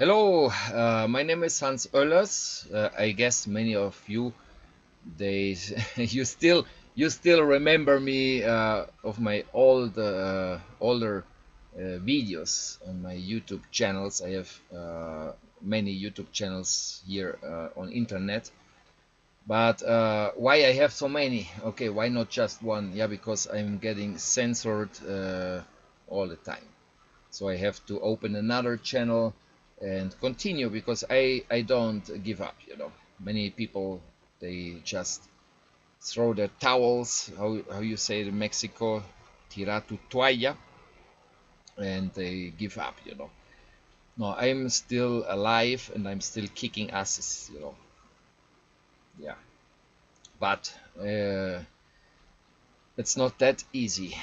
Hello, my name is Hans Oellers. I guess many of you they you still remember me of my older videos on my YouTube channels. I have many YouTube channels here on internet. But why I have so many? Okay, why not just one? Yeah, because I'm getting censored all the time. So I have to open another channel and continue because I don't give up, many people, they just throw their towels, how you say it in Mexico, tirar tu toalla, and they give up, no, I'm still alive and I'm still kicking asses, yeah, but it's not that easy.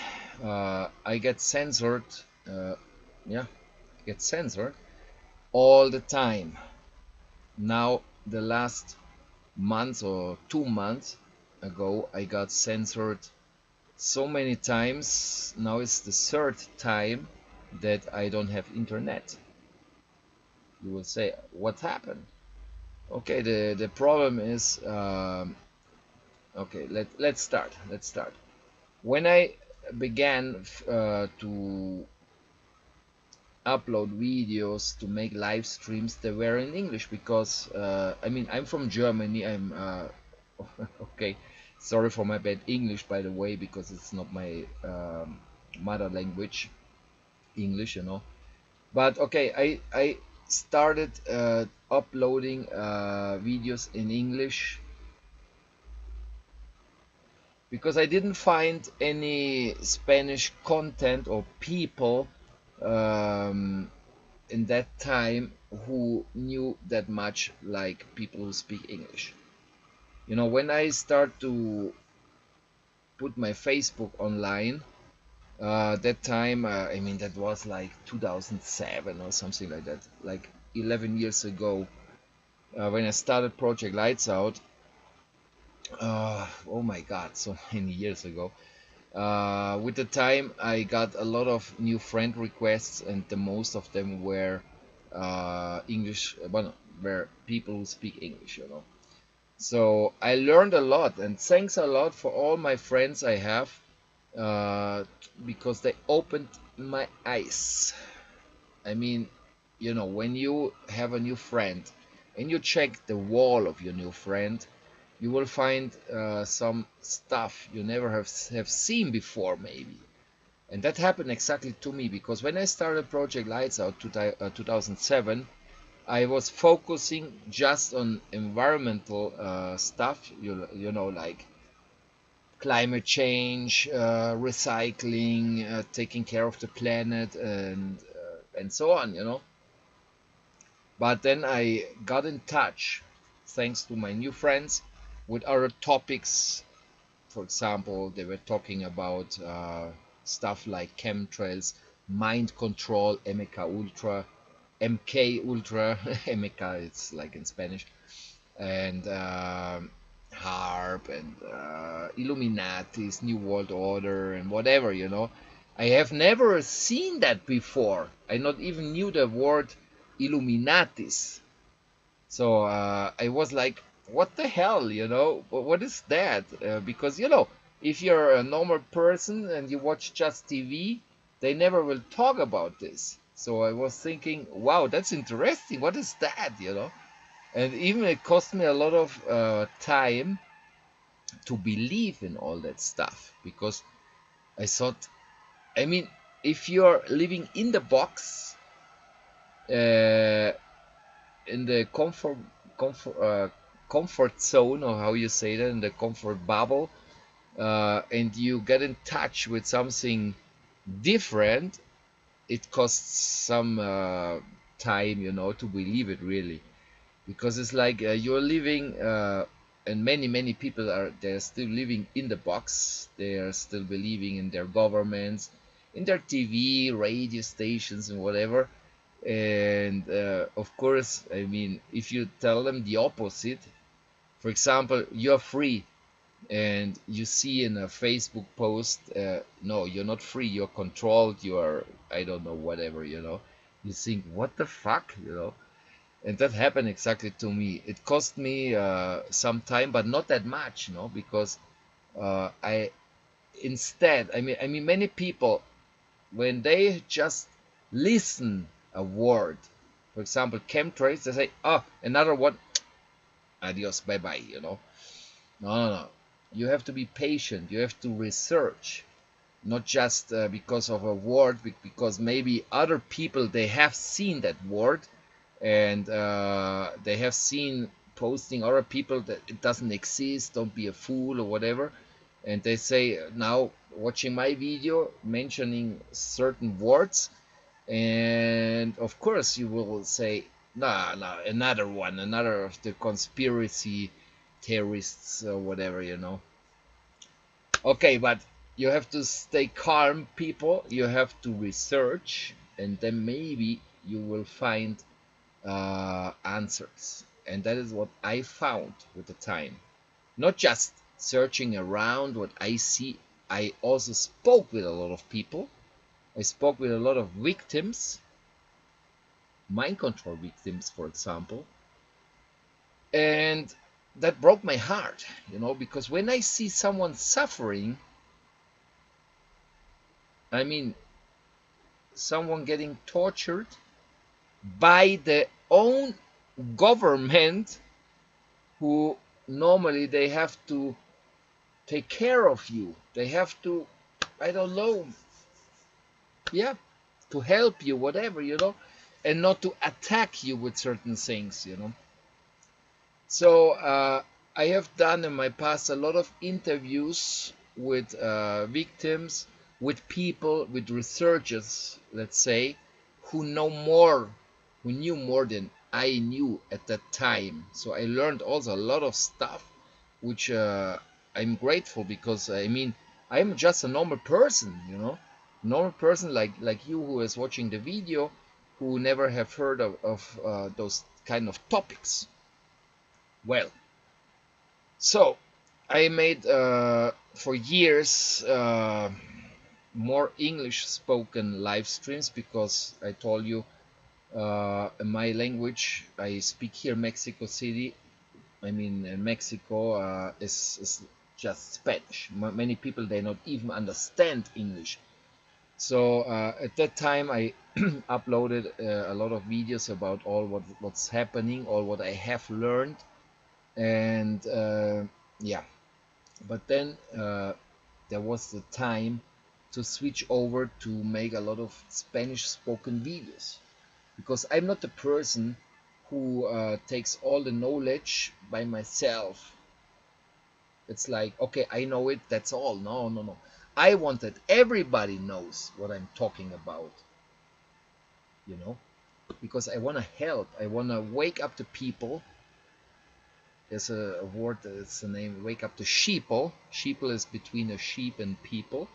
I get censored, uh, yeah, get censored all the time. Now, the last month or 2 months ago, I got censored so many times. Now it's the third time that I don't have internet. You will say, what happened? Okay, the problem is, okay, let's start. Let's start. When I began to upload videos, to make live streams, they were in English because I mean, I'm from Germany. I'm okay, sorry for my bad English, by the way, because it's not my mother language, English, but okay, I started uploading videos in English because I didn't find any Spanish content or people um, in that time who knew that much like people who speak English. When I start to put my Facebook online, that time, I mean, that was like 2007 or something like that, like 11 years ago, when I started Project Lights Out. Oh my God, so many years ago. With the time, I got a lot of new friend requests, and the most of them were English, well, were people who speak English. So I learned a lot, and thanks a lot for all my friends I have, uh, because they opened my eyes. I mean, when you have a new friend and you check the wall of your new friend, you will find some stuff you never have seen before, maybe. And that happened exactly to me because when I started Project Lights Out 2007, I was focusing just on environmental stuff, like climate change, recycling, taking care of the planet, and so on. But then I got in touch, thanks to my new friends, with other topics. For example, they were talking about stuff like chemtrails, mind control, MK Ultra, MK Ultra, MK, it's like in Spanish, and H.A.A.R.P and Illuminati's New World Order and whatever. I have never seen that before. I not even knew the word Illuminatis. So I was like, what the hell, What is that? Because, if you're a normal person and you watch just TV, they never will talk about this. So I was thinking, wow, that's interesting. What is that? And even it cost me a lot of time to believe in all that stuff because I thought, I mean, if you're living in the box, uh, in the comfort, comfort zone, or how you say that, in the comfort bubble, and you get in touch with something different, it costs some time, to believe it really, because it's like you're living, and many people they're still living in the box. They are still believing in their governments, in their TV, radio stations, and whatever. And of course, I mean, if you tell them the opposite, for example, you're free, and you see in a Facebook post, no, you're not free, you're controlled, you're, I don't know, whatever, you think, what the fuck, And that happened exactly to me. It cost me some time, but not that much, because I instead, I mean, many people, when they just listen a word, for example, chemtrails, they say, "Oh, another one, adios, bye bye." No, no, no. You have to be patient. You have to research, not just because of a word, because maybe other people, they have seen that word, and they have seen posting other people that it doesn't exist, don't be a fool or whatever, and they say, now watching my video mentioning certain words, and of course you will say, nah, nah, another one, another of the conspiracy theorists or whatever. Okay, but you have to stay calm, people. You have to research, and then maybe you will find answers. And that is what I found with the time. Not just searching around what I see, I also spoke with a lot of people. I spoke with a lot of victims, mind control victims, for example. And that broke my heart, because when I see someone suffering, I mean, someone getting tortured by the own government, who normally they have to take care of you. They have to, I don't know, yeah, to help you, whatever, and not to attack you with certain things. So I have done in my past a lot of interviews with victims, with people, with researchers, let's say, who know more, who knew more than I knew at that time. So I learned also a lot of stuff, which I'm grateful, because I mean, I'm just a normal person, normal person like you, who is watching the video, who never have heard of those kind of topics. Well, so I made for years more English spoken live streams, because I told you, in my language I speak here, Mexico City. I mean, in Mexico is just Spanish. Many people, they not even understand English. So at that time I uploaded a lot of videos about all what's happening, all what I have learned, and yeah. But then there was the time to switch over to make a lot of Spanish spoken videos, because I'm not the person who takes all the knowledge by myself. It's like, okay, I know it, that's all. No, no, no. I want that everybody knows what I'm talking about, you know, because I want to help. I want to wake up the people. There's a word, it's the name, wake up the sheeple. Sheeple is between a sheep and people.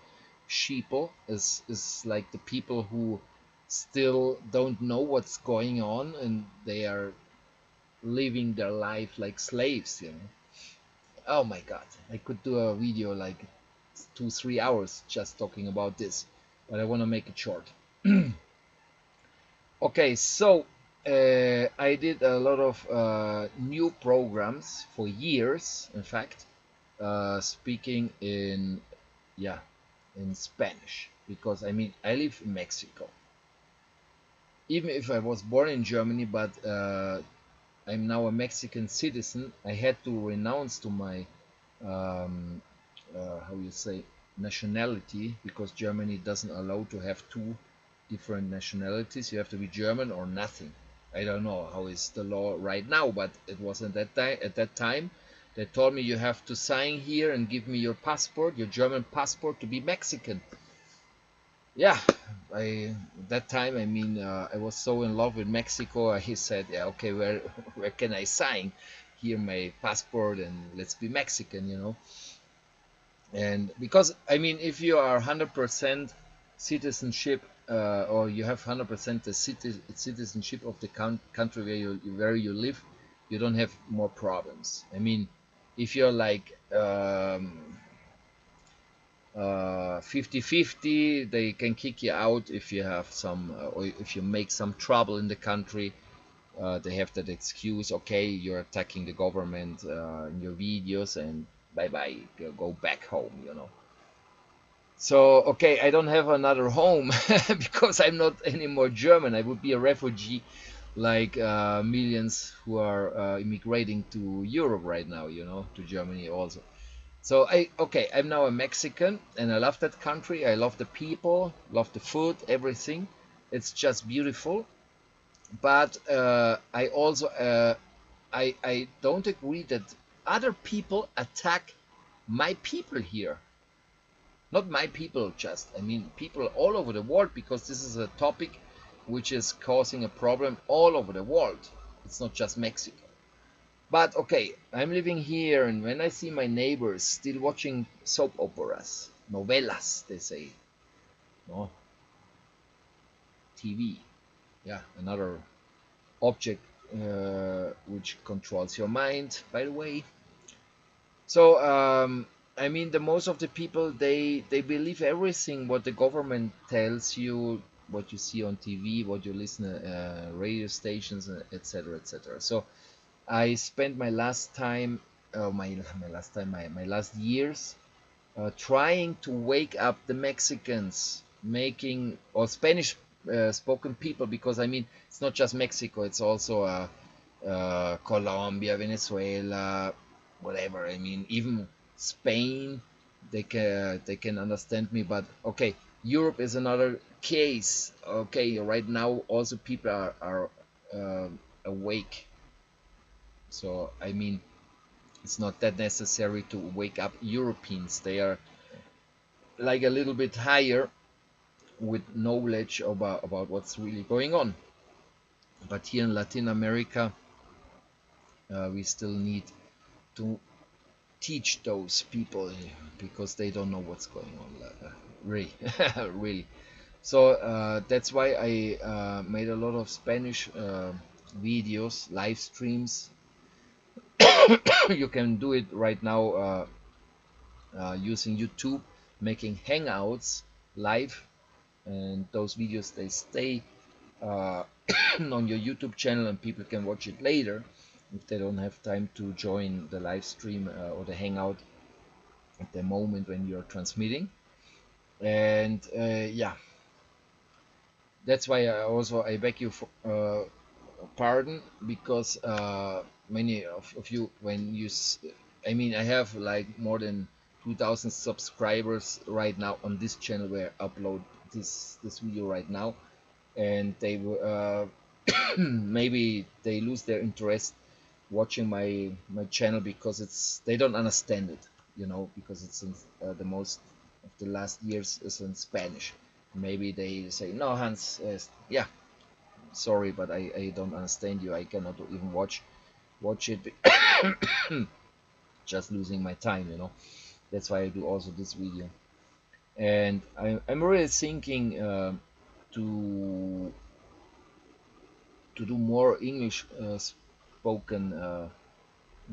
Sheeple is like the people who still don't know what's going on, and they are living their life like slaves. Oh my god, I could do a video like 2-3 hours just talking about this, but I want to make it short. Okay, so I did a lot of new programs for years, in fact, speaking in, yeah, in Spanish, because I mean, I live in Mexico. Even if I was born in Germany, but I'm now a Mexican citizen, I had to renounce to my um, how you say, nationality, because Germany doesn't allow to have two different nationalities. You have to be German or nothing. I don't know how is the law right now, but it was at that time. At that time, they told me, you have to sign here and give me your passport, your German passport, to be Mexican. Yeah, I that time, I mean, I was so in love with Mexico. He said, yeah, okay, where where can I sign? Here my passport, and let's be Mexican. And because I mean, if you are 100% citizenship, or you have 100% the citizenship of the country where you live, you don't have more problems. I mean, if you're like 50-50, they can kick you out if you have some, or if you make some trouble in the country. They have that excuse, okay, you're attacking the government in your videos, and bye bye, go back home, you know. So, okay, I don't have another home because I'm not anymore German. I would be a refugee like millions who are immigrating to Europe right now, you know, to Germany also. So okay, I'm now a Mexican and I love that country. I love the people, love the food, everything. It's just beautiful. But I also I don't agree that other people attack my people here. Not my people just, I mean people all over the world, because this is a topic which is causing a problem all over the world. It's not just Mexico. But okay, I'm living here, and when I see my neighbors still watching soap operas, novelas, they say, no, TV, yeah, another object which controls your mind, by the way. So, I mean, the most of the people, they believe everything what the government tells you, what you see on TV, what you listen to radio stations, etc., etc. So I spent my last time, my last years trying to wake up the Mexicans, making or Spanish spoken people, because I mean it's not just Mexico, it's also Colombia, Venezuela, whatever. I mean even Spain, they can understand me. But okay, Europe is another case. Okay, right now also people are awake. So I mean it's not that necessary to wake up Europeans. They are like a little bit higher with knowledge about what's really going on. But here in Latin America, we still need to teach those people because they don't know what's going on. Really, really. So that's why I made a lot of Spanish videos, live streams. You can do it right now using YouTube, making hangouts live, and those videos they stay uh, on your YouTube channel, and people can watch it later if they don't have time to join the live stream or the hangout at the moment when you're transmitting. And yeah, that's why I beg you for pardon, because many of you, when you I mean I have like more than 2,000 subscribers right now on this channel where I upload this video right now, and they maybe they lose their interest watching my channel because it's they don't understand it, you know, because it's in, the most of the last years is in Spanish. Maybe they say, no, Hans, yeah, sorry, but I don't understand you. I cannot even watch it. Just losing my time, you know. That's why I do also this video. And I'm really thinking to do more English spoken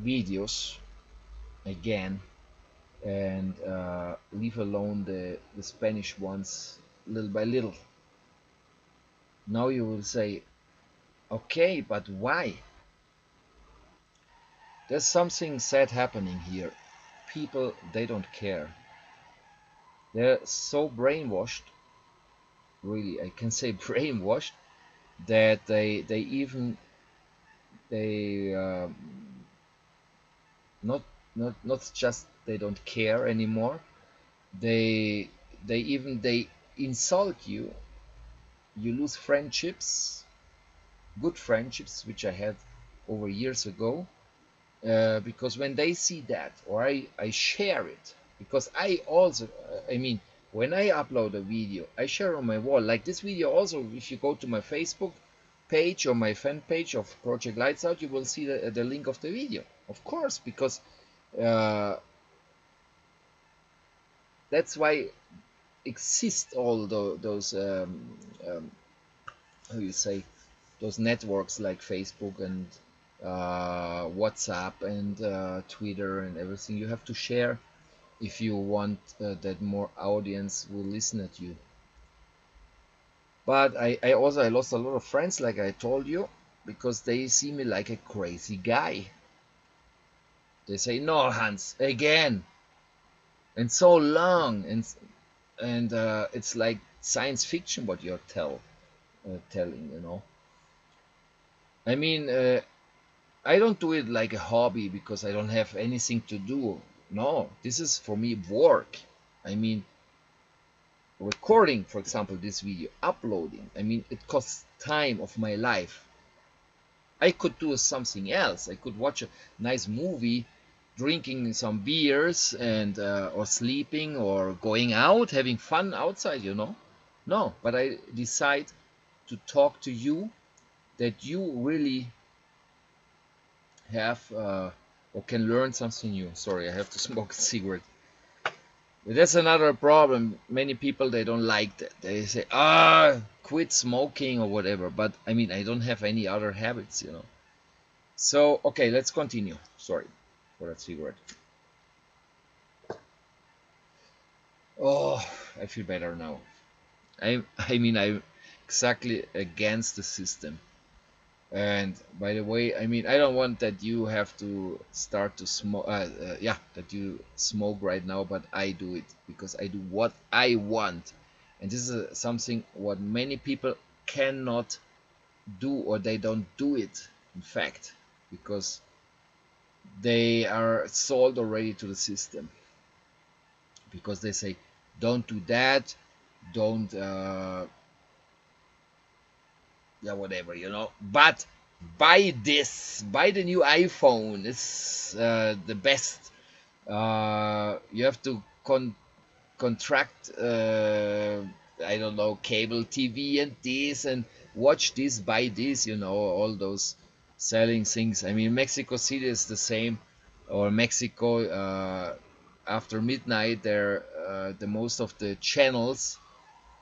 videos again, and leave alone the Spanish ones little by little. Now you will say, okay, but why? There's something sad happening here. People, they don't care. They're so brainwashed, really, I can say brainwashed, that they even they not not just they don't care anymore. They they insult you. You lose friendships, good friendships, which I had over years ago, because when they see that, or I share it, because I also, I mean, when I upload a video, I share on my wall, like this video also, if you go to my Facebook page or my fan page of Project Lights Out, you will see the link of the video, of course, because uh, that's why exist all those how you say, those networks like Facebook and WhatsApp and Twitter and everything. You have to share if you want that more audience will listen at you. But I also I lost a lot of friends, like I told you, because they see me like a crazy guy. They say, "No, Hans, again, and so long," and it's like science fiction what you're telling. I mean, I don't do it like a hobby because I don't have anything to do. No, this is for me work. I mean, recording, for example, this video, uploading. I mean, it costs time of my life. I could do something else. I could watch a nice movie, drinking some beers, and or sleeping, or going out, having fun outside. No, but I decide to talk to you that you really have or can learn something new. Sorry, I have to smoke a cigarette. But that's another problem. Many people, they don't like that. They say, quit smoking or whatever. But I mean, I don't have any other habits. So okay, let's continue. Sorry for that cigarette. Oh, I feel better now. I mean I'm exactly against the system. And by the way, I mean, I don't want that you have to start to smoke. Yeah, that you smoke right now, but I do it because I do what I want, and this is something what many people cannot do, or they don't do it. In fact, because they are sold already to the system. Because they say, don't do that, don't yeah, whatever. But buy this, buy the new iPhone. It's the best. You have to contract I don't know, cable TV and this, and watch this, buy this, all those selling things. I mean, Mexico City is the same, or Mexico, after midnight there, the most of the channels,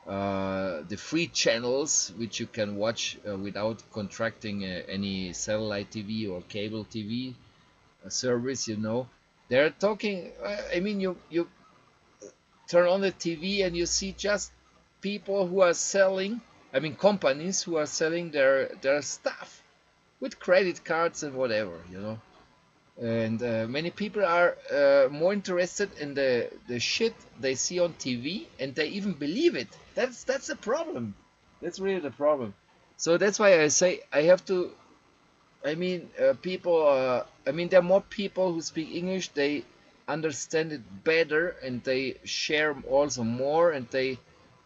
the free channels which you can watch without contracting any satellite TV or cable TV service. They're talking. I mean, you turn on the TV and you see just people who are selling. I mean, companies who are selling their stuff with credit cards and whatever. And many people are more interested in the shit they see on TV, and they even believe it. That's the problem. That's really the problem. So that's why I say I have to. I mean, people. I mean, there are more people who speak English. They understand it better, and they share also more, and they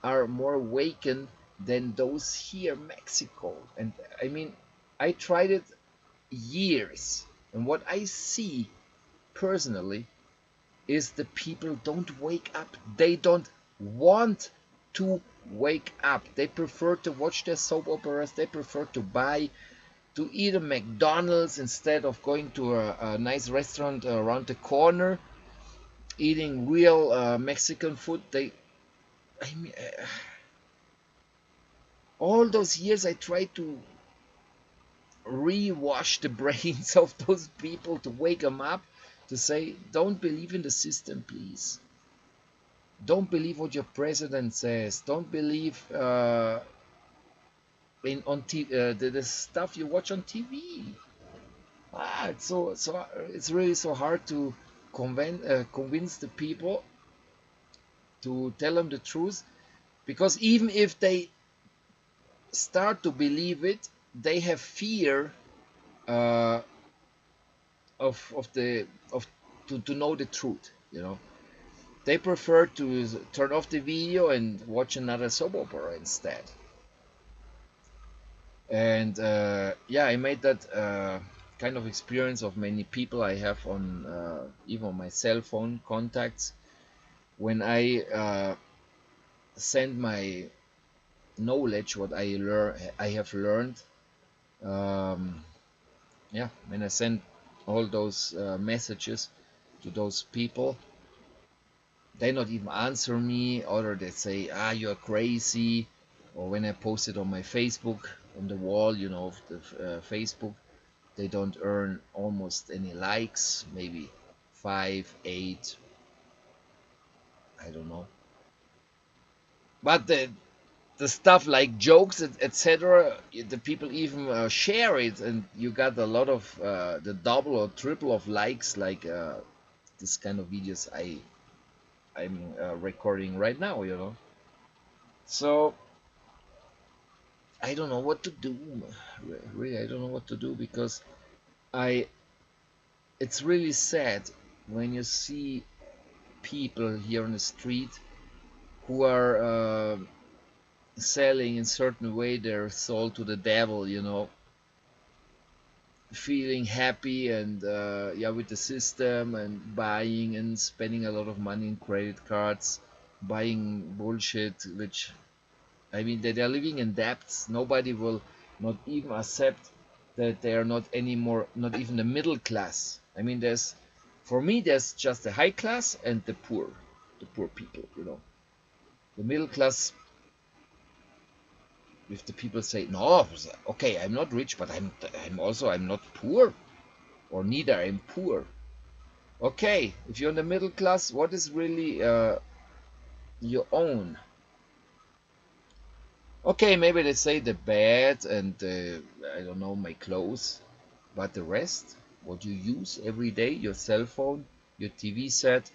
are more awakened than those here in Mexico. And I mean, I tried it years, and what I see personally is the people don't wake up. They don't want to wake up. They prefer to watch their soap operas. They prefer to eat a McDonald's instead of going to a nice restaurant around the corner, eating real Mexican food. I mean, all those years I tried to rewash the brains of those people, to wake them up, to say, don't believe in the system, please. Don't believe what your president says. Don't believe the stuff you watch on TV. It's really so hard to convince the people to tell them the truth, because even if they start to believe it, they have fear uh, of to know the truth. They prefer to turn off the video and watch another soap opera instead. And yeah, I made that kind of experience of many people I have on even on my cell phone contacts, when I send my knowledge, what I have learned. um, yeah, when I send all those messages to those people, they not even answer me, or they say, you're crazy. Or when I post it on my Facebook, on the wall of the Facebook, they don't earn almost any likes, maybe 5, 8, I don't know. But the stuff like jokes, etc. The people even share it, and you got a lot of the double or triple of likes, like this kind of videos I'm recording right now, you know. So I don't know what to do. Really, I don't know what to do, because I it's really sad when you see people here on the street who are selling in certain way their soul to the devil, you know, feeling happy and yeah, with the system, and buying and spending a lot of money in credit cards, buying bullshit, which, I mean, that they're living in debts. Nobody will not even accept that they are not anymore, not even the middle class. I mean, there's, for me, there's just the high class and the poor people, you know. The middle class, if the people say, no, okay, I'm not rich, but I'm not poor, or neither I'm poor. Okay, if you're in the middle class, what is really your own? Okay, maybe they say the bed and I don't know, my clothes, but the rest, what you use every day, your cell phone, your TV set,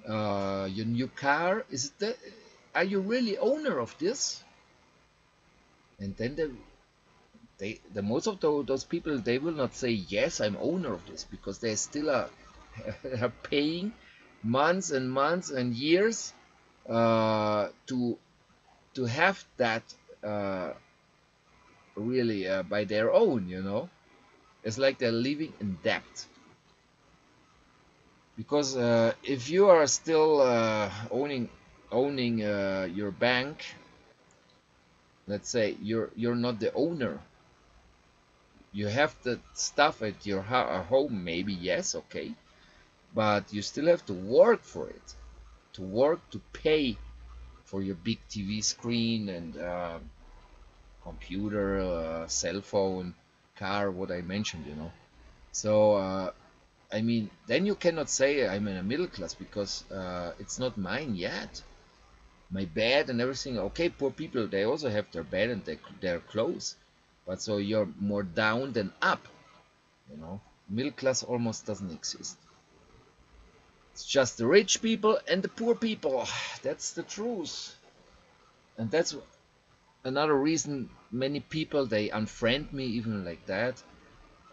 your new car, are you really owner of this? And then the most of those people, they will not say yes, I'm owner of this, because they still are paying months and months and years to have that uh, really by their own, you know. It's like they're living in debt, because if you are still owning your bank, let's say you're not the owner. You have the stuff at your home, maybe, yes, okay, but you still have to work for it, to work to pay for your big TV screen and computer, cell phone, car, what I mentioned, you know. So I mean, then you cannot say I'm in a middle class, because it's not mine yet. My bed and everything. Okay, poor people, they also have their bed and their clothes, but so you're more down than up, you know. Middle class almost doesn't exist. It's just the rich people and the poor people. That's the truth, and that's another reason many people, they unfriend me even like that,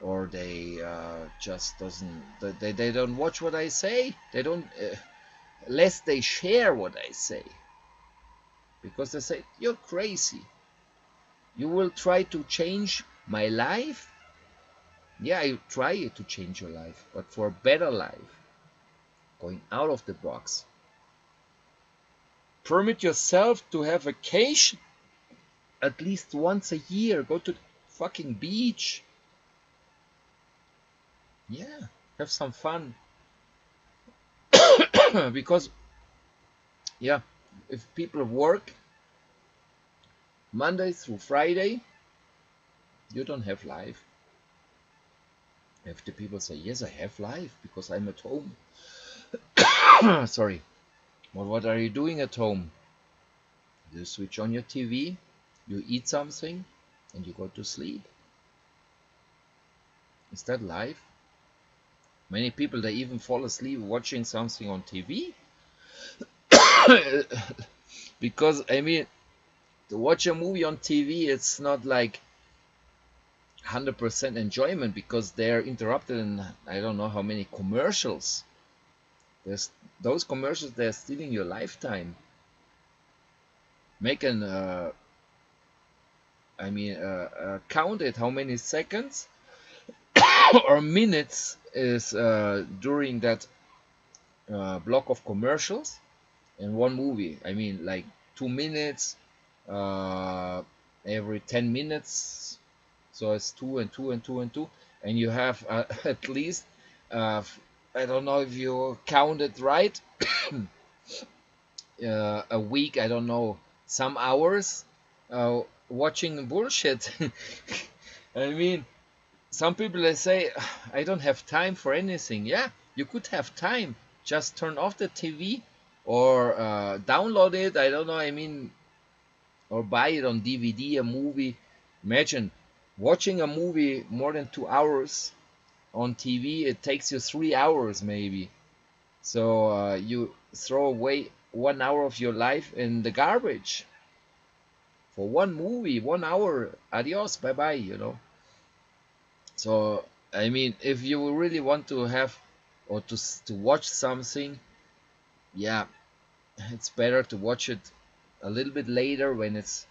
or they just doesn't, they don't watch what I say. They don't lest they share what I say, because they say you're crazy. You will try to change my life. Yeah, I try to change your life, but for a better life, going out of the box. Permit yourself to have vacation at least once a year. Go to the fucking beach. Yeah, have some fun. Because yeah, if people work Monday through Friday, you don't have life. If the people say, yes, I have life because I'm at home. Sorry. Well, what are you doing at home? You switch on your TV, you eat something, and you go to sleep. Is that life? Many people, they even fall asleep watching something on TV. Because, I mean, to watch a movie on TV, it's not like 100% enjoyment, because they're interrupted in I don't know how many commercials. There's those commercials, they're stealing your lifetime. Make an count it how many seconds or minutes is during that block of commercials in one movie. I mean, like 2 minutes uh, every 10 minutes, so it's two and two and two and two, and you have at least I don't know if you counted right, a week, I don't know, some hours watching bullshit. I mean, some people, they say, I don't have time for anything. Yeah, you could have time. Just turn off the TV or download it. I don't know. I mean, or buy it on DVD, a movie. Imagine watching a movie more than 2 hours on TV. It takes you 3 hours maybe. So you throw away 1 hour of your life in the garbage for one movie, 1 hour. Adios, bye bye. So I mean, if you really want to have or to watch something, yeah, it's better to watch it a little bit later when it's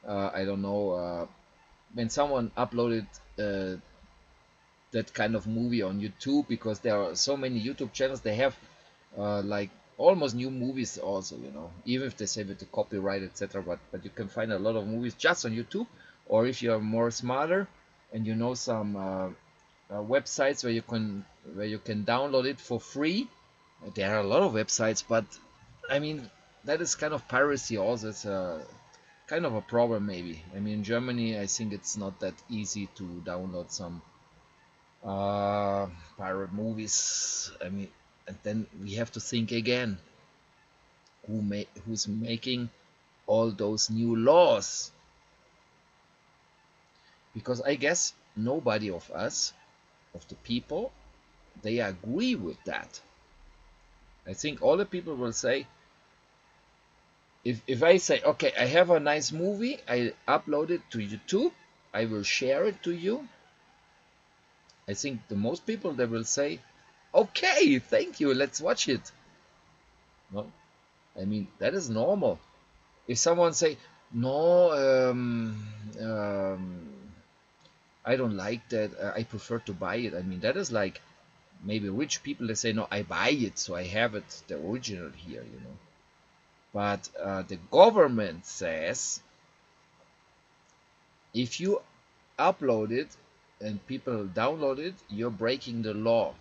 I don't know, when someone uploaded uh, that kind of movie on YouTube, because there are so many YouTube channels. They have like almost new movies also, even if they say with the copyright, etc. But you can find a lot of movies just on YouTube. Or if you are more smarter and you know some websites where you can download it for free. There are a lot of websites, but I mean that is kind of piracy also. It's a kind of a problem maybe. I mean, in Germany, I think it's not that easy to download some uh, pirate movies. I mean, and then we have to think again, who's making all those new laws? Because I guess nobody of us, of the people, they agree with that. I think all the people will say, if I say, okay, I have a nice movie, I upload it to YouTube, I will share it to you. I think the most people, they will say, okay, thank you, let's watch it. No, I mean that is normal. If someone say, no, I don't like that, I prefer to buy it. I mean that is like maybe rich people, they say, no, I buy it, so I have it, the original here. But the government says, if you upload it and people download it, you're breaking the law.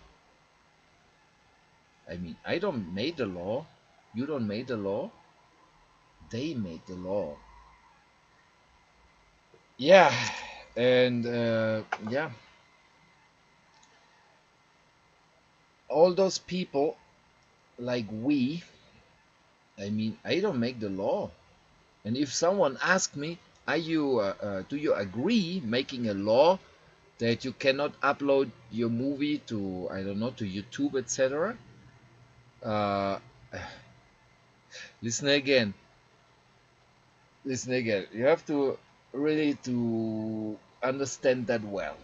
I mean, I don't make the law, you don't make the law, they make the law. Yeah, and yeah, all those people like we, I mean, I don't make the law. And if someone asks me, do you agree making a law that you cannot upload your movie to, I don't know, to YouTube, etc.? Uh, listen again, listen again. You have to really to understand that well.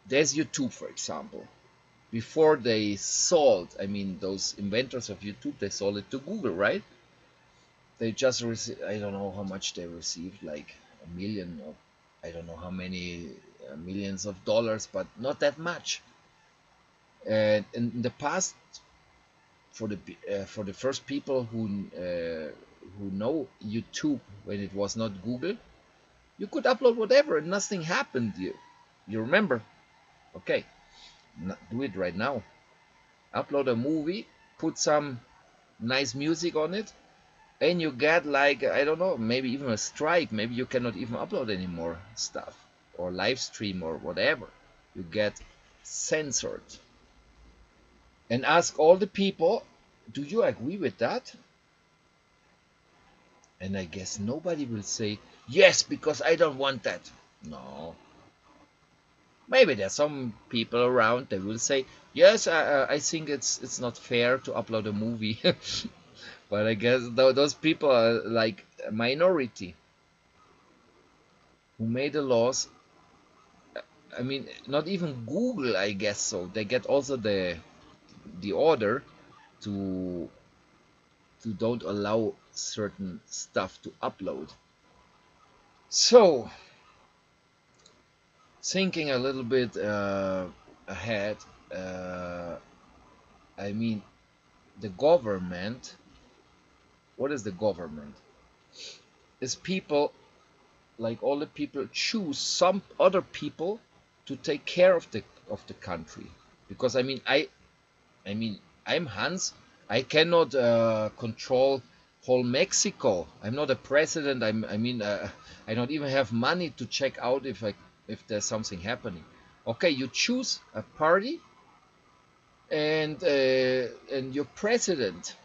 There's YouTube, for example. Before they sold, I mean, those inventors of YouTube, they sold it to Google, right? They just received, I don't know how much they received, like a million, or I don't know how many millions of dollars, but not that much. And in the past, for the first people who know YouTube when it was not Google, you could upload whatever and nothing happened. You remember? Okay, do it right now. Upload a movie, put some nice music on it, and you get, like, I don't know, maybe even a strike. Maybe you cannot even upload any more stuff or live stream or whatever. You get censored. And ask all the people, do you agree with that? And I guess nobody will say yes, because I don't want that. No. Maybe there's some people around, they will say yes, I think it's not fair to upload a movie. But I guess those people are like a minority who made the laws. I mean, not even Google, I guess so. They get also the order to don't allow certain stuff to upload. So, thinking a little bit ahead, uh, I mean, the government. What is the government? Is people, like all the people, choose some other people to take care of the country. Because I mean, I'm Hans. I cannot control whole Mexico. I'm not a president. I don't even have money to check out if there's something happening. Okay, you choose a party, and your president,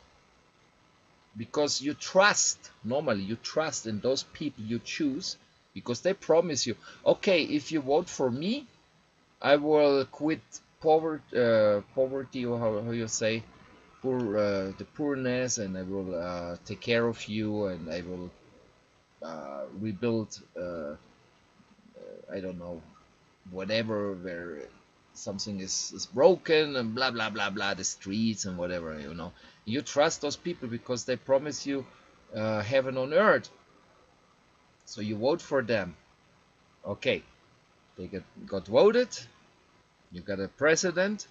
because you trust, normally you trust in those people you choose, because they promise you, okay, if you vote for me, I will quit poverty, or how you say, the poorness, and I will take care of you, and I will rebuild, I don't know, whatever, where something is broken, and blah blah blah blah, the streets and whatever, you trust those people because they promise you heaven on earth, so you vote for them. Okay, they got voted, you got a president,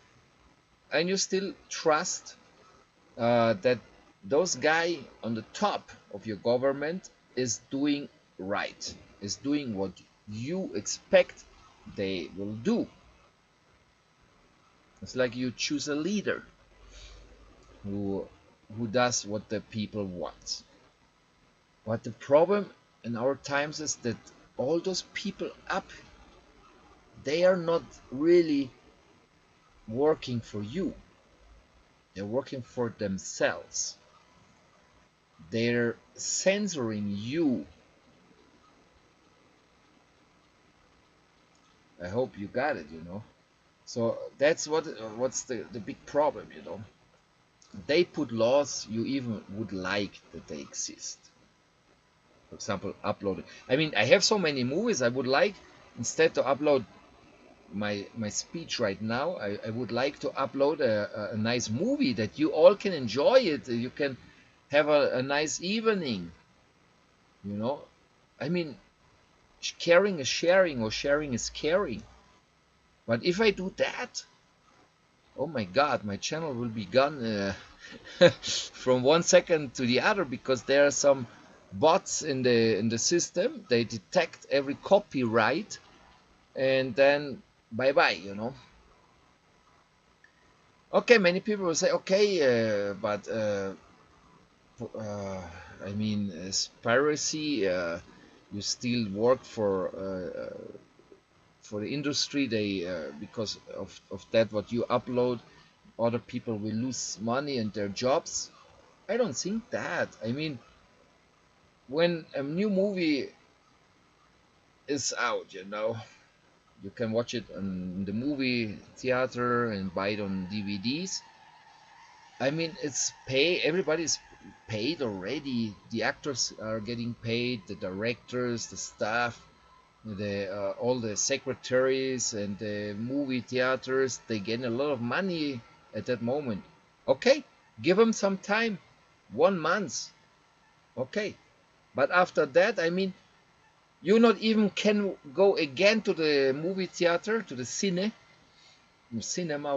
and you still trust that those guy on the top of your government is doing right, is doing what you expect they will do. It's like you choose a leader who does what the people want. But the problem in our times is that all those people up, they are not really working for you. They're working for themselves. They're censoring you. I hope you got it. So that's what's the big problem. They put laws you even would like that they exist. For example, uploading. I mean, I have so many movies I would like, instead to upload my speech right now, I would like to upload a nice movie that you all can enjoy it. You can have a nice evening. You know, I mean, caring is sharing, or sharing is caring. But if I do that, oh my God, my channel will be gone from 1 second to the other, because there are some bots in the system. They detect every copyright, and then bye bye. Okay, many people will say, okay, but uh, I mean, piracy. You still work for the industry. They because of that, what you upload, other people will lose money and their jobs. I don't think that. I mean, when a new movie is out, you can watch it on the movie theater and buy it on DVDs. I mean, it's pay. Everybody's paid already. The actors are getting paid, the directors, the staff, the all the secretaries, and the movie theaters. They get a lot of money at that moment. Okay, give them some time, 1 month. Okay, but after that, I mean, you not even can go again to the movie theater, to the cinema,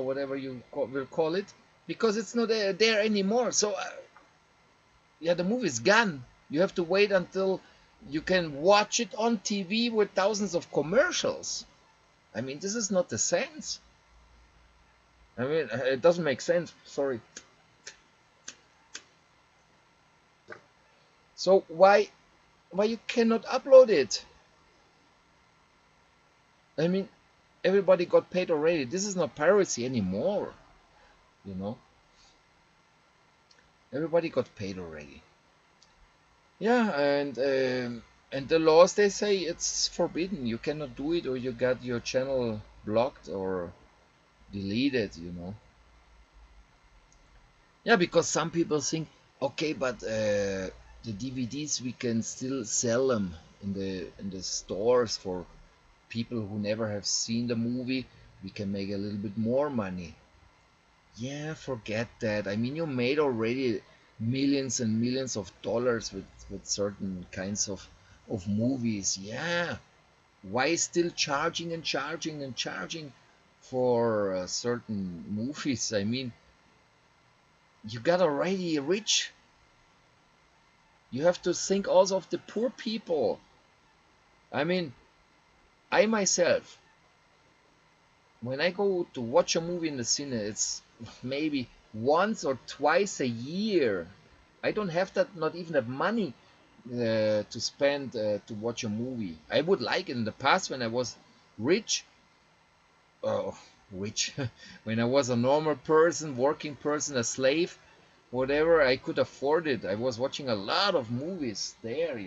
whatever you will call it, because it's not there anymore. So yeah, the movie is gone. You have to wait until you can watch it on TV with thousands of commercials. I mean, this is not the sense. I mean, it doesn't make sense. Sorry. So why you cannot upload it? I mean, everybody got paid already. This is not piracy anymore. You know, everybody got paid already. Yeah, and the laws, they say it's forbidden. You cannot do it, or you got your channel blocked or deleted. Yeah, because some people think, okay, but the DVDs, we can still sell them in the stores for people who never have seen the movie. We can make a little bit more money. Yeah, forget that. I mean, you made already millions and millions of dollars with certain kinds of movies. Yeah, why still charging and charging and charging for certain movies? I mean, you got already rich. You have to think also of the poor people. I mean, I myself, when I go to watch a movie in the cinema, it's maybe once or twice a year. I don't have that, not even that money to spend to watch a movie. I would like it in the past, when I was rich, rich, when I was a normal person, working person, a slave. whatever I could afford it. I was watching a lot of movies there,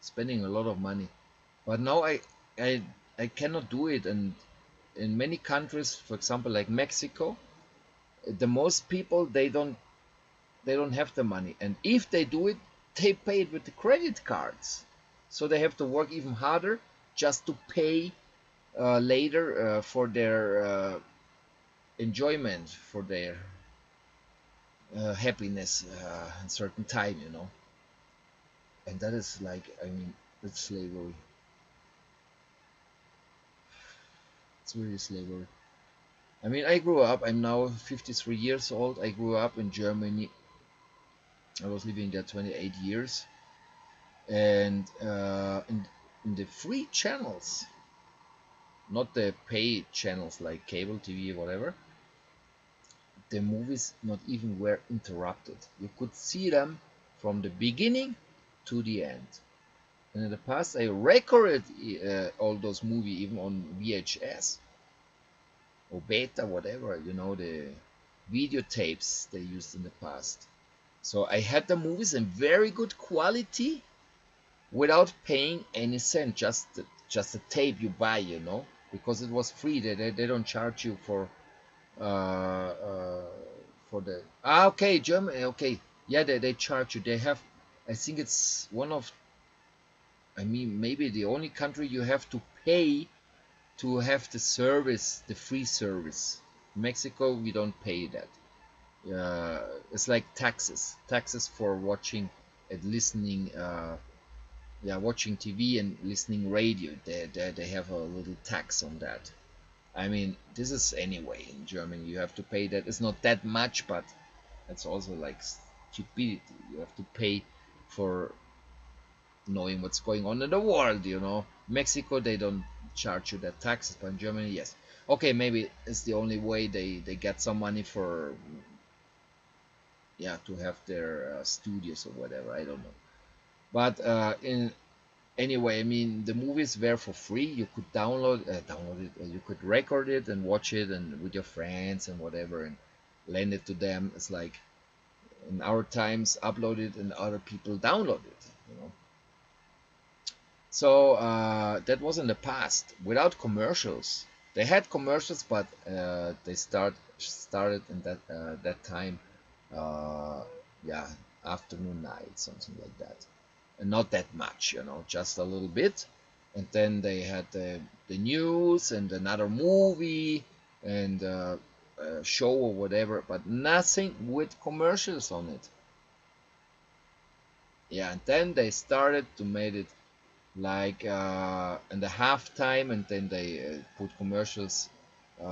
spending a lot of money. But now I I cannot do it. And in many countries, for example, like Mexico, the most people they don't have the money, and if they do it, they pay it with the credit cards. So they have to work even harder just to pay later for their enjoyment, for their happiness in certain time. And that is like, I mean, it's slavery. It's really slavery. I mean, I grew up. I'm now 53 years old. I grew up in Germany. I was living there 28 years, and in the free channels, not the paid channels like cable TV, whatever, the movies not even were interrupted. You could see them from the beginning to the end. And in the past, I recorded all those movies even on VHS or beta, whatever, the videotapes they used in the past. So I had the movies in very good quality without paying any cent, just a tape you buy, because it was free. They don't charge you for the okay, Germany, okay, yeah, they charge you. They have, I think it's one of, I mean, maybe the only country you have to pay to have the service, the free service. Mexico, we don't pay that. It's like taxes for watching and listening. Yeah, watching TV and listening radio. They have a little tax on that. I mean, this is anyway in Germany. You have to pay that. It's not that much, but it's also like stupidity. You have to pay for knowing what's going on in the world. Mexico, they don't charge you that taxes, but in Germany, yes. Okay, maybe it's the only way they get some money for, yeah, to have their studios or whatever. I don't know. But in anyway, I mean, the movies were for free. You could download it, you could record it and watch it, and with your friends and whatever, and lend it to them. It's like in our times, upload it and other people download it. So that was in the past without commercials. They had commercials, but they started in that time, uh, yeah, afternoon, night, something like that, and not that much, just a little bit. And then they had the news and another movie and a show or whatever, but nothing with commercials on it. Yeah, and then they started to make it like in the halftime, and then they put commercials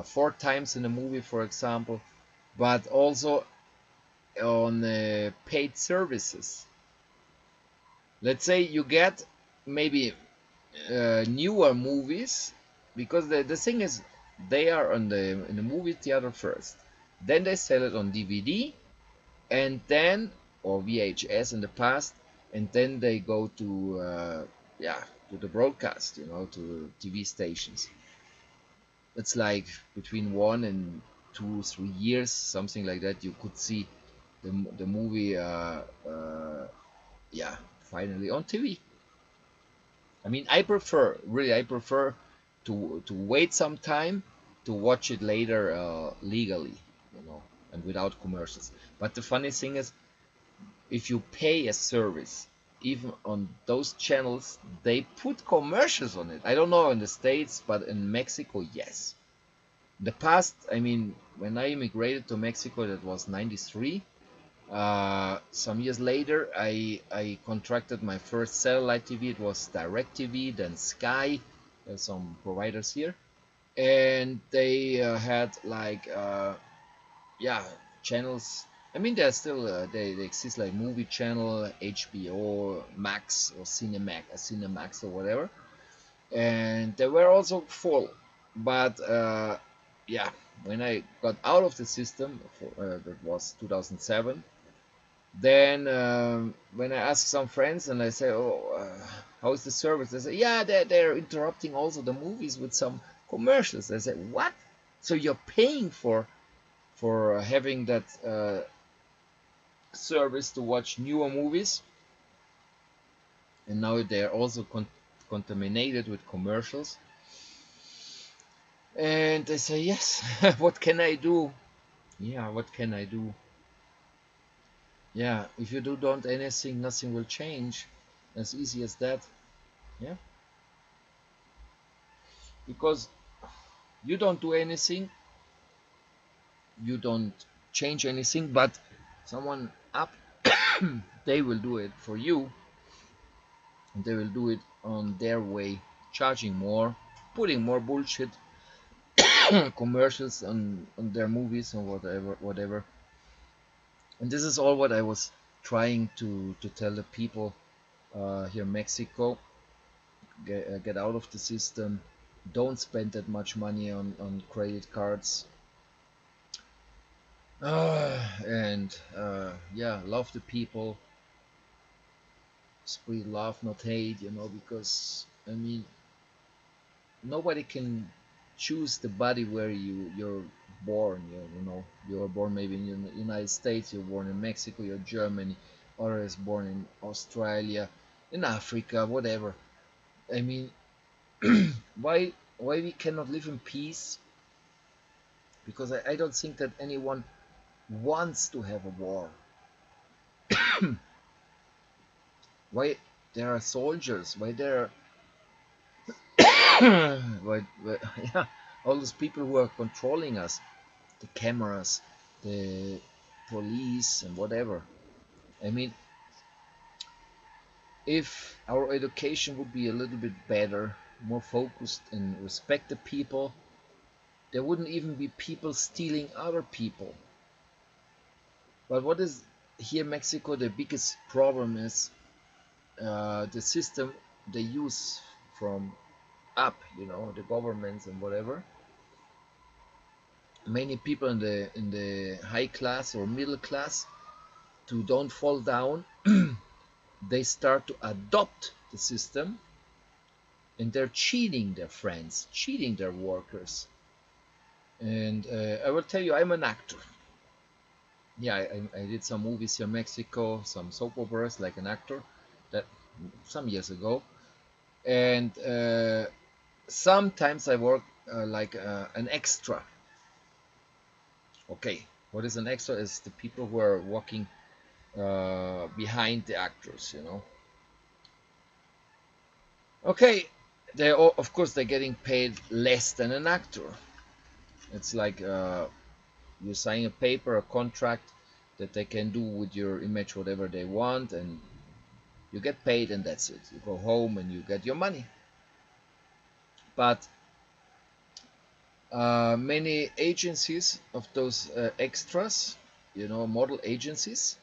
4 times in a movie, for example, but also on paid services. Let's say you get maybe newer movies, because the thing is, they are in the movie theater first, then they sell it on DVD, and then, or VHS in the past, and then they go to yeah, to the broadcast, to TV stations. It's like between 1 and 2, 3 years, something like that. You could see the movie, yeah, finally on TV. I mean, I prefer to wait some time to watch it later legally, and without commercials. But the funny thing is, if you pay a service, even on those channels, they put commercials on it. I don't know in the States, but in Mexico, yes. In the past, I mean, when I immigrated to Mexico, that was 93. Some years later, I contracted my first satellite TV. It was DirecTV, then Sky. There's some providers here, and they had like yeah, channels. I mean, they're still they exist, like movie channel, HBO Max or Cinemax or whatever, and they were also full. But yeah, when I got out of the system, that was 2007. Then when I ask some friends and I say, "Oh, how is the service?" They say, "Yeah, they're interrupting also the movies with some commercials." I say, "What? So you're paying for having that service to watch newer movies, and now they're also contaminated with commercials. And they say, yes, what can I do? Yeah, what can I do? Yeah, if you do don't anything, nothing will change. As easy as that. Yeah, because you don't do anything, you don't change anything, but someone up, they will do it for you, and they will do it on their way, charging more, putting more bullshit commercials on their movies or whatever. And this is all what I was trying to tell the people here in Mexico. Get out of the system. Don't spend that much money on credit cards. And yeah, love the people. Spread love, not hate. Because I mean, nobody can choose the body where you're born. You're born maybe in the United States. You're born in Mexico. You're Germany, or is born in Australia, in Africa, whatever. I mean, why we cannot live in peace? Because I don't think that anyone wants to have a war. Why there are soldiers? Why there are yeah, all those people who are controlling us, the cameras, the police, and whatever. I mean, if our education would be a little bit better, more focused, and respect the people, there wouldn't even be people stealing other people. But what is here in Mexico the biggest problem is the system they use from up, the governments and whatever. Many people in the high class or middle class, to don't fall down, they start to adopt the system, and they're cheating their friends, cheating their workers. And I will tell you, I'm an actor. Yeah, I did some movies here in Mexico, some soap operas, like an actor, that some years ago. And sometimes I work like an extra. Okay, what is an extra? Is the people who are walking behind the actors. Okay, they all, of course, they're getting paid less than an actor. It's like you sign a paper, a contract that they can do with your image whatever they want, and you get paid, and that's it. You go home and you get your money. But many agencies of those extras, model agencies,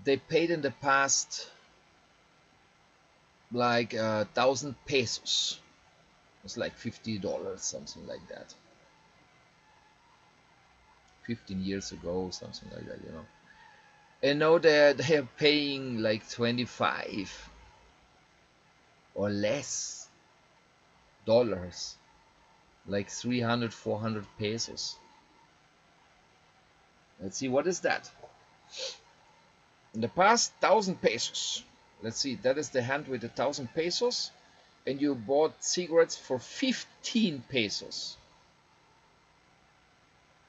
they paid in the past like 1,000 pesos. It's like $50, something like that. 15 years ago, something like that. And now they're paying like 25 or less dollars, like 300, 400 pesos. Let's see, what is that? In the past, 1,000 pesos. Let's see, that is the hand with 1,000 pesos, and you bought cigarettes for 15 pesos.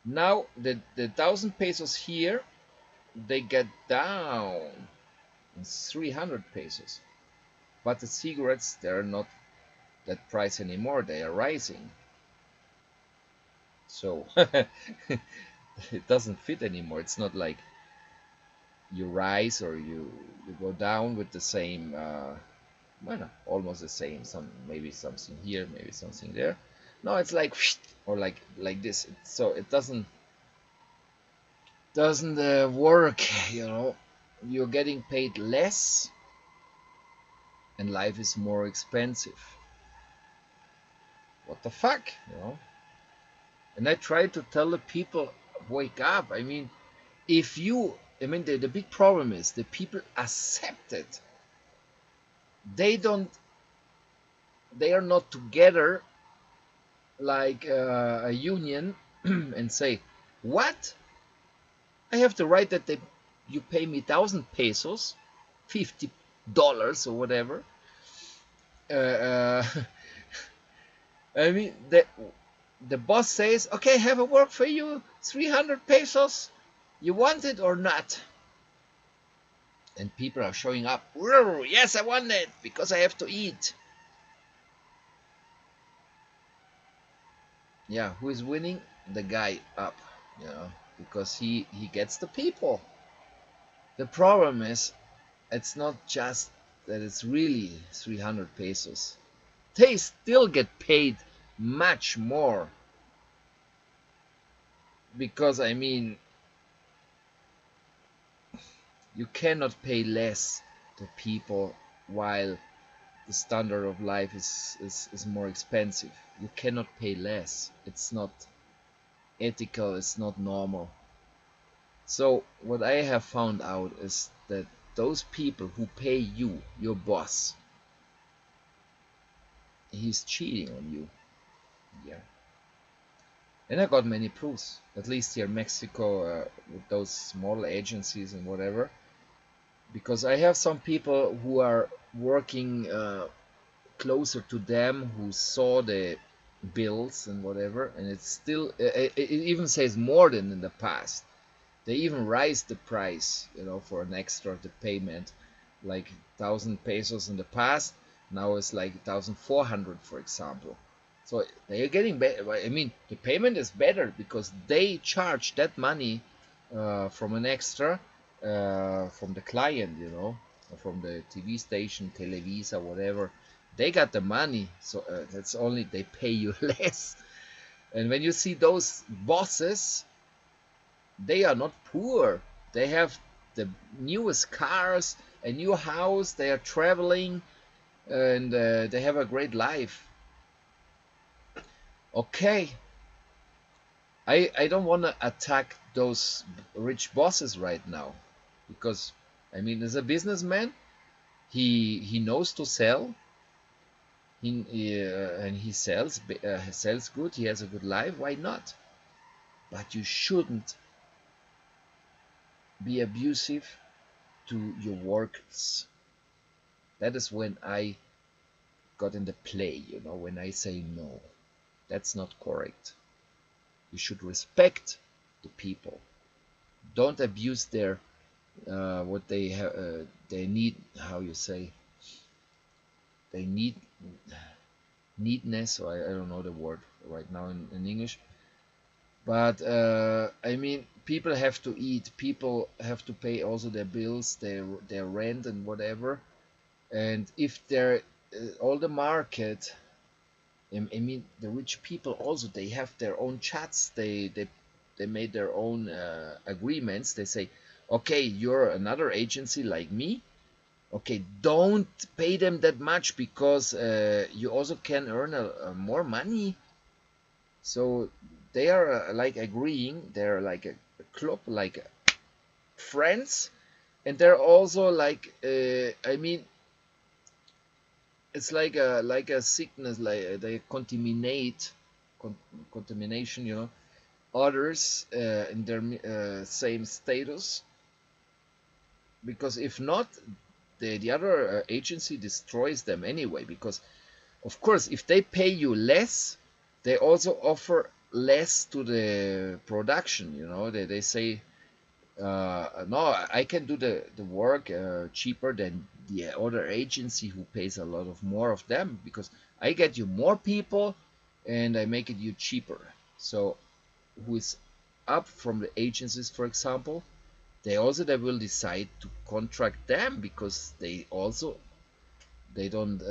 Now the 1,000 pesos here, they get down. It's 300 pesos. But the cigarettes, they're not that price anymore. They are rising. So it doesn't fit anymore. It's not like you rise or you go down with the same, well, almost the same. Maybe something here, maybe something there. No, it's like or like this. So it doesn't work. You're getting paid less, and life is more expensive. What the fuck? And I try to tell the people, wake up. I mean, the big problem is the people accept it. They are not together like a union and say, what? I have to write that you pay me 1,000 pesos, $50 or whatever. Uh, I mean, the boss says, okay, have a work for you, 300 pesos. You want it or not? And people are showing up. Yes, I want it because I have to eat. Yeah, who is winning? The guy up, because he gets the people. The problem is, it's not just that it's really 300 pesos. They still get paid much more because I mean, you cannot pay less to people while the standard of life is more expensive. You cannot pay less. It's not ethical, it's not normal. So what I have found out is that those people who pay you, your boss, he's cheating on you. Yeah. And I got many proofs, at least here in Mexico, with those small agencies and whatever. Because I have some people who are working closer to them, who saw the bills and whatever, and it's still, it even says more than in the past. They even raised the price, for an extra the payment, like 1,000 pesos in the past. Now it's like 1,400, for example. So they are getting better. I mean, the payment is better because they charge that money from an extra from the client, from the TV station, Televisa, whatever. They got the money, so that's only they pay you less. And when you see those bosses, they are not poor. They have the newest cars, a new house, they are traveling, and they have a great life. Okay, I don't want to attack those rich bosses right now because, I mean, as a businessman, he knows to sell. And he sells good. He has a good life. Why not? But you shouldn't be abusive to your workers. That is when I got into play, when I say no. That's not correct. You should respect the people. Don't abuse their what they have. They need, how you say. They need neatness. Or I don't know the word right now in English. But I mean, people have to eat. People have to pay also their bills, their rent and whatever. And if they're all the market, I mean, the rich people also, they have their own chats. They made their own agreements. They say, okay, you're another agency like me. Okay, don't pay them that much because you also can earn a more money. So they are like agreeing. They're like a club, like friends, and they're also like, I mean, it's like a sickness, like they contaminate, con contamination, others in their same status. Because if not, the other agency destroys them anyway. Because of course, if they pay you less, they also offer less to the production. They say, no, I can do the work cheaper than the other agency who pays a lot of more of them because I get you more people and I make it you cheaper. So who is up from the agencies, for example, they will decide to contract them because they don't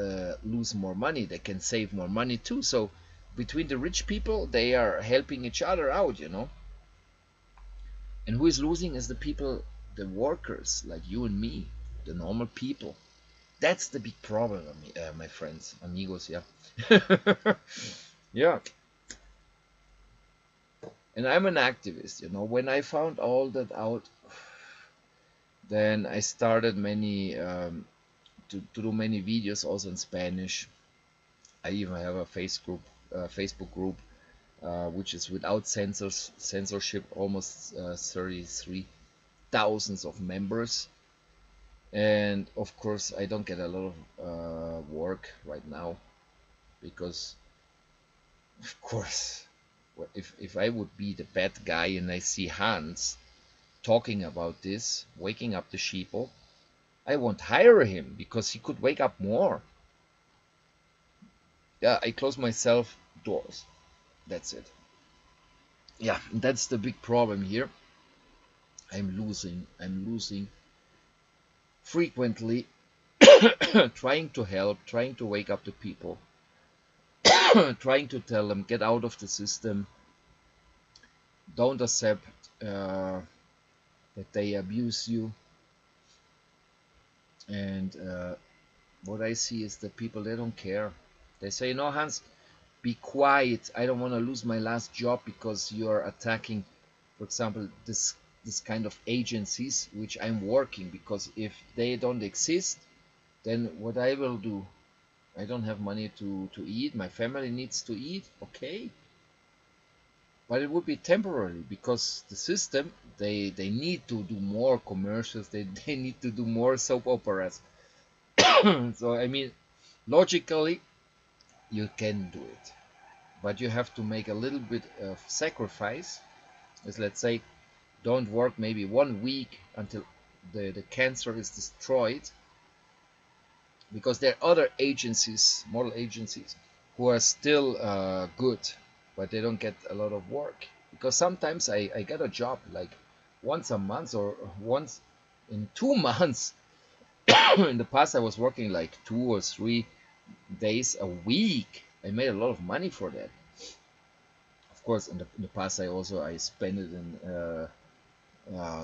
lose more money. They can save more money too. So between the rich people, they are helping each other out. And who is losing is the people, the workers, like you and me, the normal people. That's the big problem, my friends, amigos, yeah. Yeah. And I'm an activist, When I found all that out, then I started to do many videos also in Spanish. I even have a Facebook group which is without censorship, almost 33,000 of members. And of course, I don't get a lot of work right now because, of course, if I would be the bad guy and I see Hans talking about this, waking up the sheeple, I won't hire him because he could wake up more. Yeah, I close myself doors. That's it. Yeah, that's the big problem here. I'm losing frequently, trying to help, trying to wake up the people, trying to tell them get out of the system, don't accept that they abuse you. And what I see is that people, they don't care. They say, no, Hans, be quiet. I don't want to lose my last job because you are attacking, for example, this kind of agencies which I'm working, because if they don't exist, then what I will do, I don't have money to eat, my family needs to eat, okay, but it would be temporary because the system, they need to do more commercials, they need to do more soap operas. So I mean, logically you can do it, but you have to make a little bit of sacrifice. As let's say, don't work maybe 1 week until the cancer is destroyed, because there are other agencies, model agencies, who are still good, but they don't get a lot of work. Because sometimes I get a job like once a month or once in 2 months. In the past, I was working like 2 or 3 days a week. I made a lot of money for that. Of course, in the past, I spent it in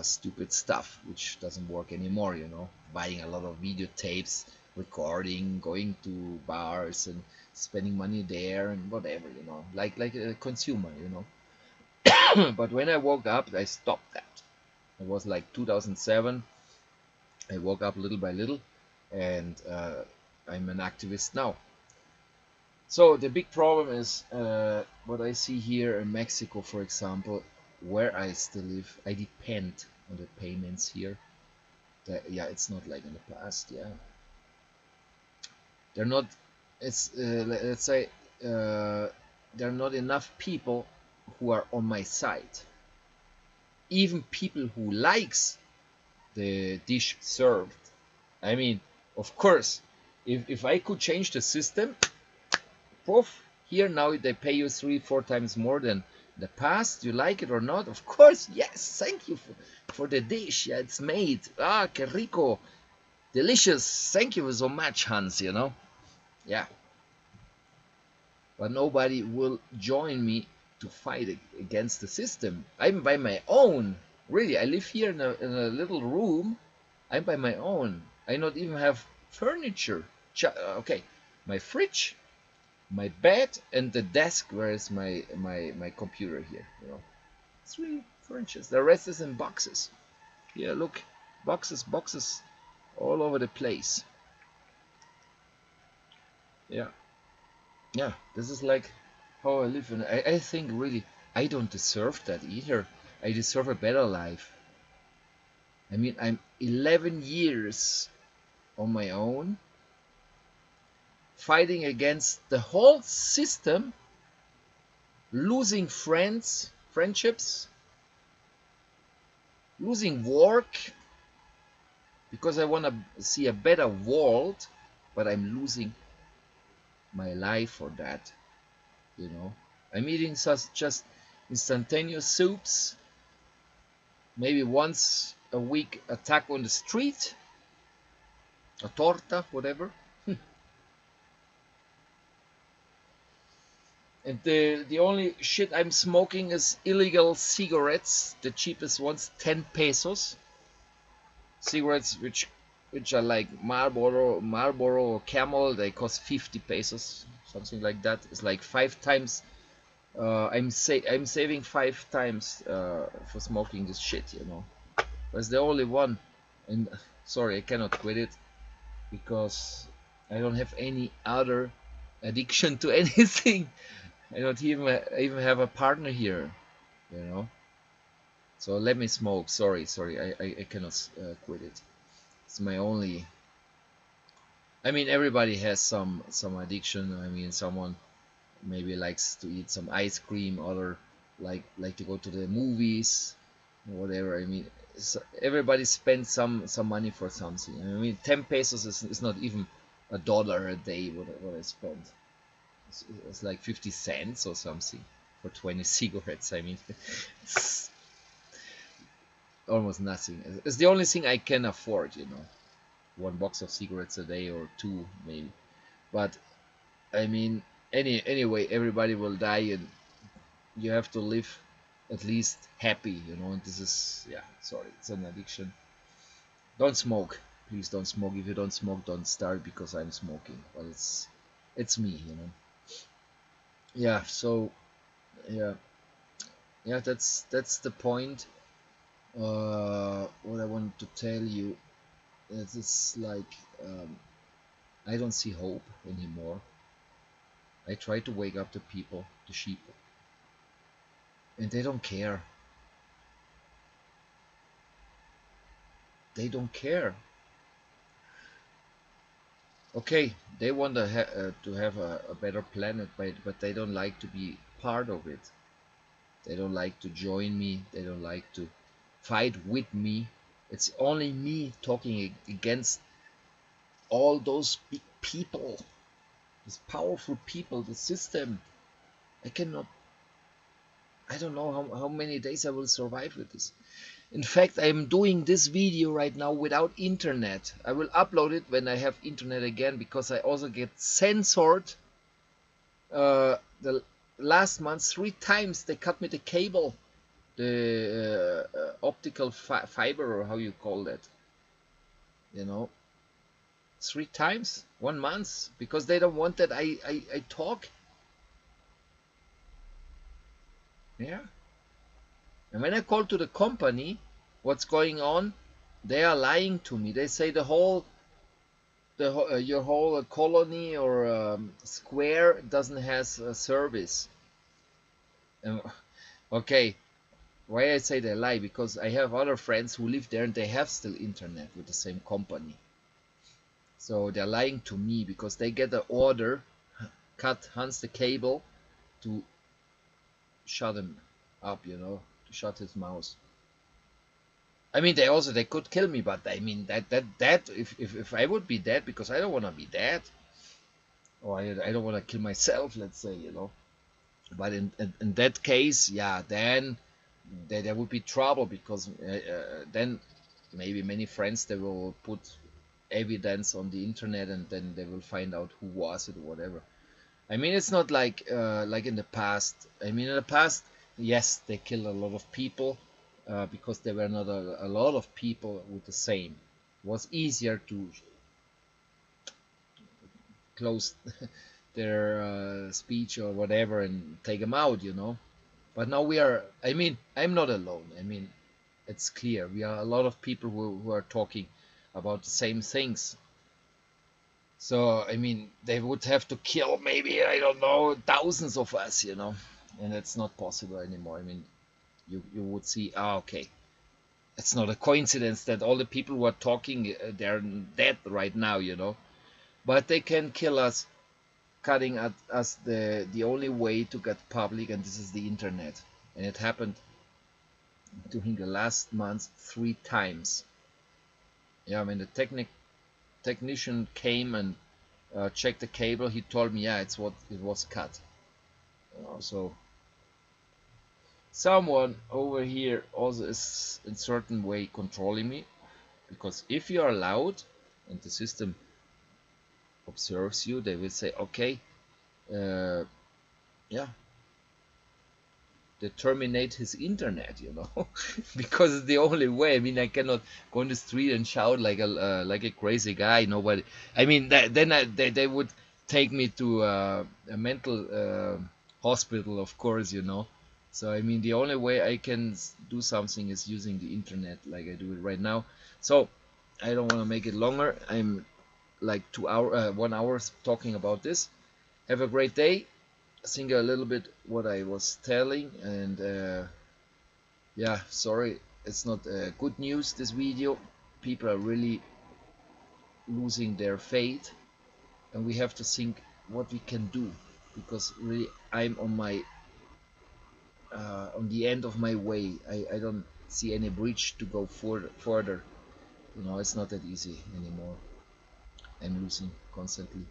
stupid stuff which doesn't work anymore, buying a lot of videotapes, recording, going to bars and spending money there and whatever, like a consumer, But when I woke up, I stopped that. It was like 2007. I woke up little by little, and I'm an activist now. So the big problem is what I see here in Mexico, for example, where I still live. I depend on the payments here. Yeah, it's not like in the past. Yeah, they're not. It's let's say there are not enough people who are on my side. Even people who likes the dish served. I mean, of course, if I could change the system, poof, here now they pay you 3-4 times more than the past. You like it or not? Of course, yes. Thank you for the dish. Yeah, it's made. Ah, que rico, delicious. Thank you so much, Hans. Yeah. But nobody will join me to fight against the system. I'm by my own. Really, I live here in a little room. I'm by my own. I not even have furniture. Okay, my fridge, my bed, and the desk where is my computer here. 3 furniture. The rest is in boxes. Yeah, look, boxes all over the place. Yeah, yeah. This is like how I live, and I think really I don't deserve that either. I deserve a better life. I mean, I'm 11 years on my own, fighting against the whole system, losing friendships, losing work because I want to see a better world, but I'm losing my life for that. I'm eating just instantaneous soups, maybe once a week a taco on the street, a torta, whatever. And the only shit I'm smoking is illegal cigarettes, the cheapest ones, 10 pesos. Cigarettes which are like Marlboro or Camel, they cost 50 pesos, something like that. It's like 5 times. I'm saving 5 times for smoking this shit. That's the only one, and sorry, I cannot quit it because I don't have any other addiction to anything. I don't even have a partner here, you know. So let me smoke. Sorry. I cannot quit it. It's my only. I mean, everybody has some addiction. I mean, someone maybe likes to eat some ice cream, other like to go to the movies, whatever. I mean, so everybody spends some money for something. I mean, 10 pesos is not even a dollar a day what I spend. It's like 50 cents or something for 20 cigarettes. I mean, it's almost nothing. It's the only thing I can afford, you know. One box of cigarettes a day or two maybe. But I mean, anyway, everybody will die, and you have to live at least happy, you know. And this is, yeah, sorry, it's an addiction. Don't smoke, please don't smoke. If you don't smoke, don't start because I'm smoking. But it's me, you know. Yeah, so yeah, yeah, that's the point. What I wanted to tell you is it's like, I don't see hope anymore. I try to wake up the people, the sheep, and they don't care. They don't care. Okay, they want to have a better planet, but they don't like to be part of it. They don't like to join me. They don't like to fight with me. It's only me talking against all those big people, these powerful people, the system. I cannot. I don't know how many days I will survive with this. In fact, I'm doing this video right now without internet. I will upload it when I have internet again, because I also get censored. The last month, 3 times they cut me the cable, the optical fiber, or how you call that, you know. 3 times 1 month, because they don't want that I talk. Yeah. And when I call to the company what's going on, they are lying to me. They say your whole colony or square doesn't has a service. And, okay, why I say they lie? Because I have other friends who live there and they have still internet with the same company. So they're lying to me because they get an order, cut Hans the cable to shut him up, you know, to shut his mouth. I mean, they could kill me, but I mean that if I would be dead, because I don't want to be dead, or I don't want to kill myself, let's say, you know. But in that case, yeah, then there would be trouble, because then maybe many friends, they will put evidence on the internet, and then they will find out who was it or whatever. I mean, it's not like in the past. I mean, in the past, yes, they killed a lot of people because there were not a lot of people with the same. It was easier to close their speech or whatever and take them out, you know. But now we are. I mean, I'm not alone. I mean, it's clear we are a lot of people who are talking about the same things. So I mean, they would have to kill maybe, I don't know, thousands of us, you know, and it's not possible anymore. I mean, you would see, okay, it's not a coincidence that all the people who are talking, they're dead right now, you know, but they can kill us, cutting at us the only way to get public, and this is the internet, and it happened during the last month 3 times. Yeah, when the technician came and checked the cable, he told me, yeah, it's what it was cut. So someone over here also is in certain way controlling me, because if you are loud and the system observes you, they will say, okay, uh, yeah, they terminate his internet, you know, because it's the only way. I mean, I cannot go on the street and shout like a crazy guy. Nobody. I mean, then they would take me to a mental hospital, of course, you know. So I mean, the only way I can do something is using the internet, like I do it right now. So I don't want to make it longer. I'm like 1 hour talking about this. Have a great day. think a little bit what I was telling, and yeah, sorry, it's not good news, this video. People are really losing their faith, and we have to think what we can do, because really I'm on the end of my way. I don't see any bridge to go further. You know, it's not that easy anymore. I'm losing constantly,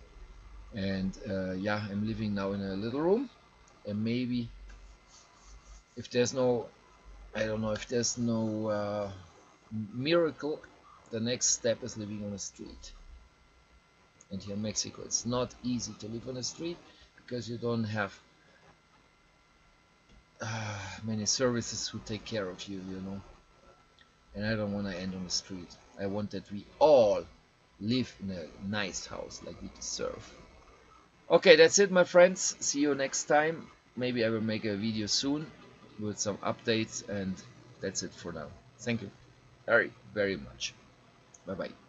and yeah, I'm living now in a little room, and maybe if there's no, I don't know, if there's no miracle, the next step is living on a street. And here in Mexico, it's not easy to live on a street because you don't have many services who take care of you, you know. And I don't want to end on the street. I want that we all live in a nice house like we deserve. Okay, that's it, my friends. See you next time. Maybe I will make a video soon with some updates, and that's it for now. Thank you very, very much. Bye bye.